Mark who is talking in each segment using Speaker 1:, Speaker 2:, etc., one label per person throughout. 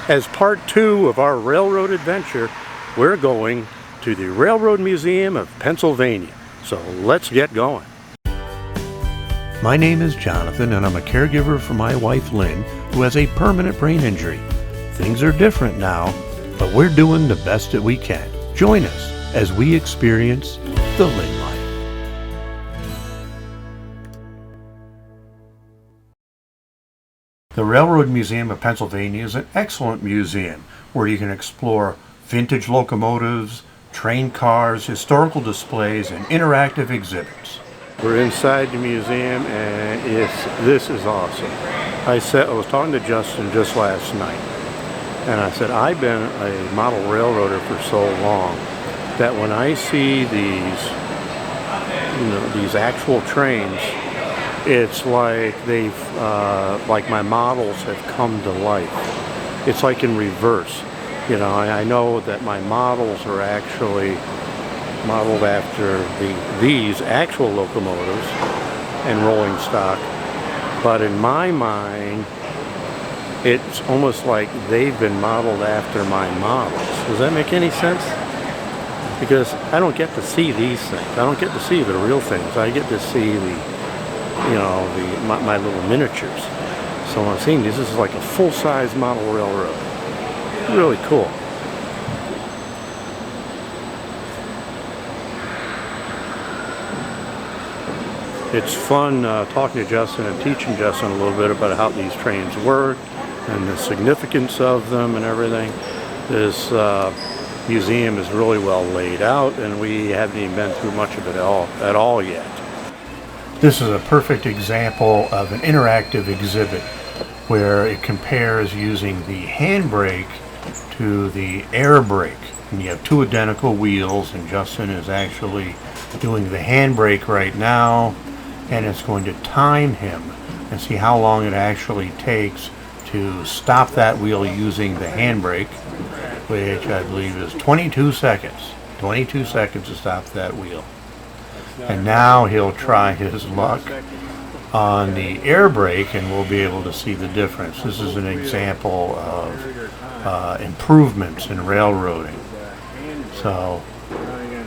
Speaker 1: As part 2 of our railroad adventure, we're going to the Railroad Museum of Pennsylvania. So let's get going. My name is Jonathan, and I'm a caregiver for my wife Lynn, who has a permanent brain injury. Things are different now, but we're doing the best that we can. Join us as we experience the Lynn life. The Railroad Museum of Pennsylvania is an excellent museum where you can explore vintage locomotives, train cars, historical displays, and interactive exhibits. We're inside the museum, and this is awesome. I was talking to Justin just last night, and I said I've been a model railroader for so long that when I see these actual trains, it's like like my models have come to life. It's like in reverse. I know that my models are actually modeled after these actual locomotives and rolling stock, but in my mind, it's almost like they've been modeled after my models. Does that make any sense? Because I don't get to see these things. I don't get to see the real things. I get to see my little miniatures. So I'm seeing this is like a full-size model railroad. Really cool. It's fun talking to Justin and teaching Justin a little bit about how these trains work and the significance of them and everything. This museum is really well laid out, and we haven't even been through much of it at all yet. This is a perfect example of an interactive exhibit where it compares using the handbrake to the air brake. And you have two identical wheels, and Justin is actually doing the handbrake right now, and it's going to time him and see how long it actually takes to stop that wheel using the handbrake, which I believe is 22 seconds. 22 seconds to stop that wheel. And now he'll try his luck on the air brake, and we'll be able to see the difference. This is an example of improvements in railroading. So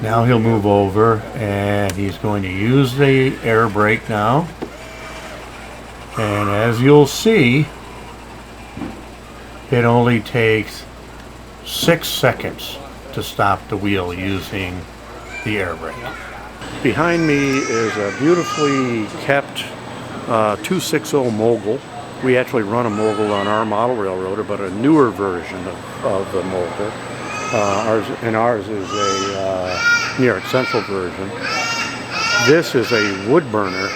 Speaker 1: now he'll move over, and he's going to use the air brake now. And as you'll see, it only takes 6 seconds to stop the wheel using the air brake. Behind me is a beautifully kept 260 Mogul. We actually run a Mogul on our model railroader, but a newer version of the Mogul. Ours is a New York Central version. This is a wood burner,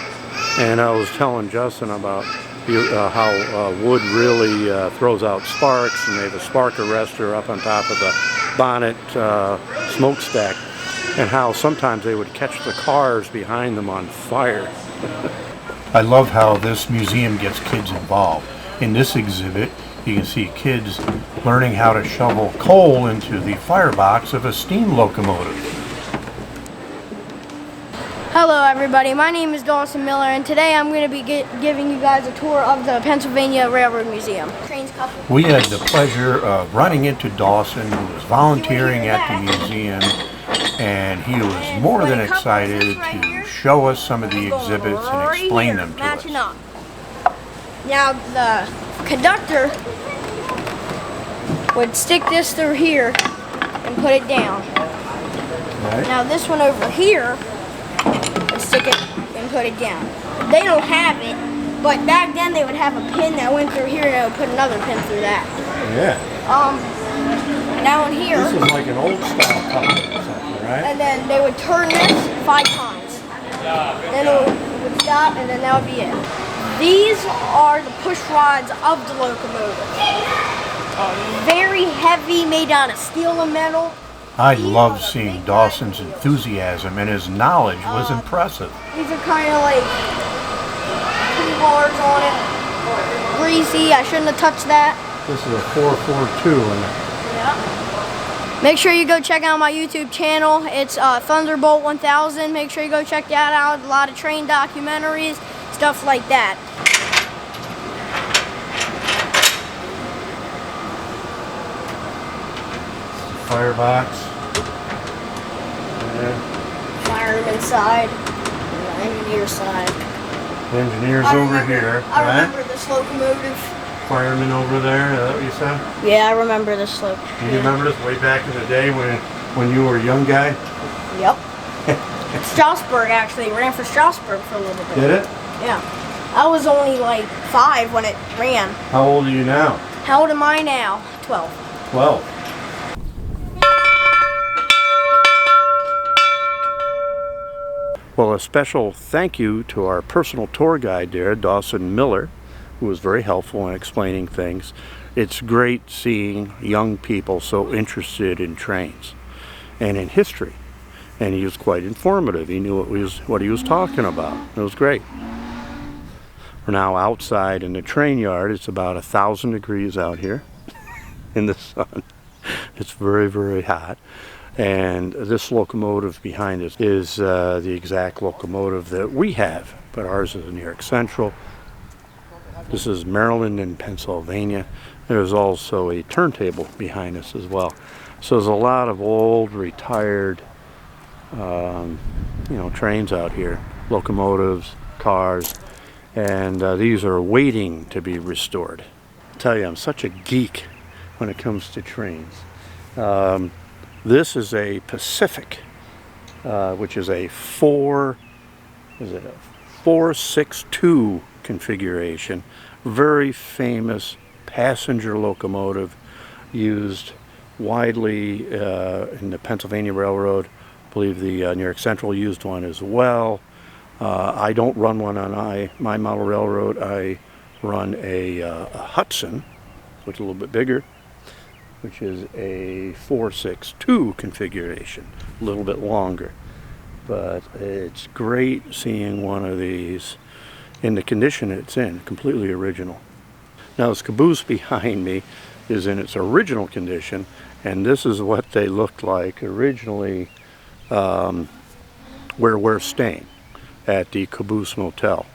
Speaker 1: and I was telling Justin about how wood really throws out sparks, and they have a spark arrestor up on top of the bonnet smokestack, and how sometimes they would catch the cars behind them on fire. I love how this museum gets kids involved. In this exhibit, you can see kids learning how to shovel coal into the firebox of a steam locomotive.
Speaker 2: Hello everybody, my name is Dawson Miller, and today I'm going to be giving you guys a tour of the Pennsylvania Railroad Museum.
Speaker 1: We had the pleasure of running into Dawson, who was volunteering at the museum, and he was more than excited to show us some of the exhibits and explain them to us.
Speaker 2: Now the conductor would stick this through here and put it down.
Speaker 1: Right.
Speaker 2: Now this one over here would stick it and put it down. They don't have it, but back then they would have a pin that went through here, and they would put another pin through that.
Speaker 1: Yeah.
Speaker 2: Now in here.
Speaker 1: This is like an old style coupler or something, right?
Speaker 2: And then they would turn this 5 times. Then it would stop, and then that would be it. These are the push rods of the locomotive. Very heavy, made out of steel and metal.
Speaker 1: I love seeing Dawson's enthusiasm, and his knowledge was impressive.
Speaker 2: These are kind of like 2 bars on it. Greasy, I shouldn't have touched that.
Speaker 1: This is a 442 in it.
Speaker 2: Yeah. Make sure you go check out my YouTube channel. It's Thunderbolt 1000. Make sure you go check that out. A lot of train documentaries, stuff like that.
Speaker 1: firebox. Yeah.
Speaker 2: Fireman side, and engineer side.
Speaker 1: Engineers over here.
Speaker 2: I remember this locomotive.
Speaker 1: Firemen over there. Is that what you said?
Speaker 2: Yeah, I remember this locomotive.
Speaker 1: You remember this way back in the day when you were a young guy?
Speaker 2: Yep. Strasbourg actually ran for Strasbourg for a little bit.
Speaker 1: Did it?
Speaker 2: Yeah. I was only like 5 when it ran.
Speaker 1: How old are you now?
Speaker 2: How old am I now? 12.
Speaker 1: 12. Well, a special thank you to our personal tour guide there, Dawson Miller, who was very helpful in explaining things. It's great seeing young people so interested in trains and in history. And he was quite informative. He knew what he was talking about. It was great. We're now outside in the train yard. It's about 1,000 degrees out here in the sun. It's very, very hot. And this locomotive behind us is the exact locomotive that we have, but ours is New York Central. This is Maryland and Pennsylvania. There's also a turntable behind us as well. So there's a lot of old, retired, trains out here, locomotives, cars, and these are waiting to be restored. I tell you, I'm such a geek when it comes to trains. This is a Pacific, which is a 462 configuration. Very famous passenger locomotive used widely in the Pennsylvania Railroad. I believe the New York Central used one as well. I don't run one on my model railroad. I run a Hudson, which is a little bit bigger, which is a 462 configuration, a little bit longer. But it's great seeing one of these in the condition it's in, completely original. Now this caboose behind me is in its original condition, and this is what they looked like originally where we're staying at the Caboose Motel.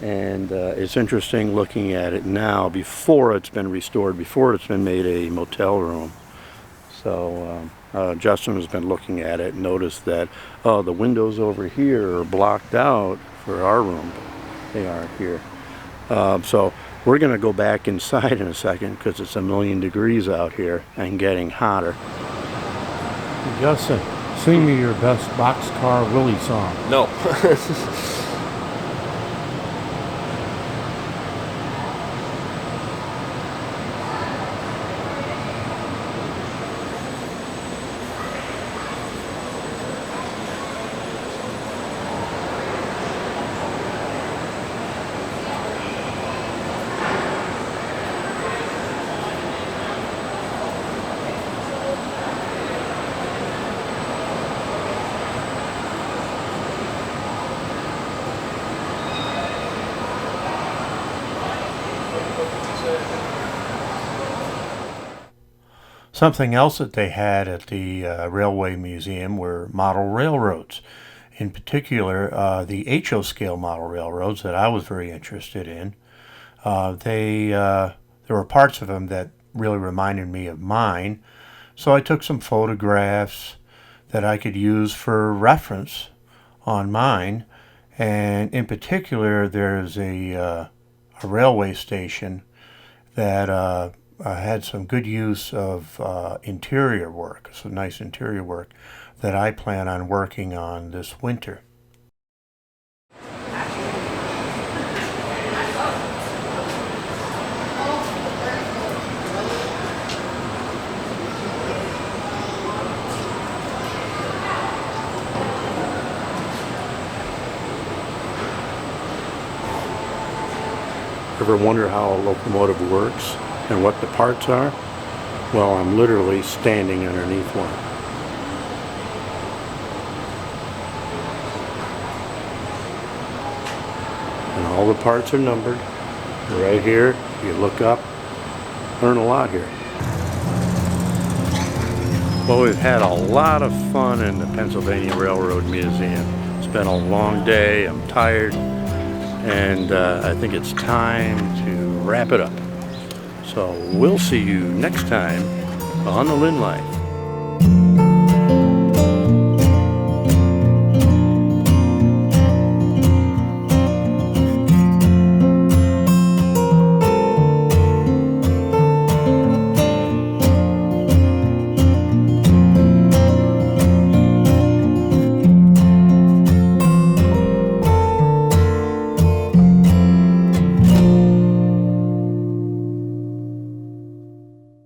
Speaker 1: And it's interesting looking at it now before it's been restored, before it's been made a motel room. So Justin has been looking at it and noticed that the windows over here are blocked out for our room. They aren't here. So we're going to go back inside in a second because it's 1,000,000 degrees out here and getting hotter. Justin, sing me your best Boxcar Willie song.
Speaker 3: No.
Speaker 1: Something else that they had at the Railway Museum were model railroads. In particular, the HO scale model railroads that I was very interested in. There were parts of them that really reminded me of mine. So I took some photographs that I could use for reference on mine. And in particular, there's a railway station that had some good use of interior work, some nice interior work that I plan on working on this winter. Ever wonder how a locomotive works and what the parts are? Well, I'm literally standing underneath one. And all the parts are numbered. Right here, you look up, learn a lot here. Well, we've had a lot of fun in the Pennsylvania Railroad Museum. It's been a long day, I'm tired, and I think it's time to wrap it up. So we'll see you next time on The Lynn Life.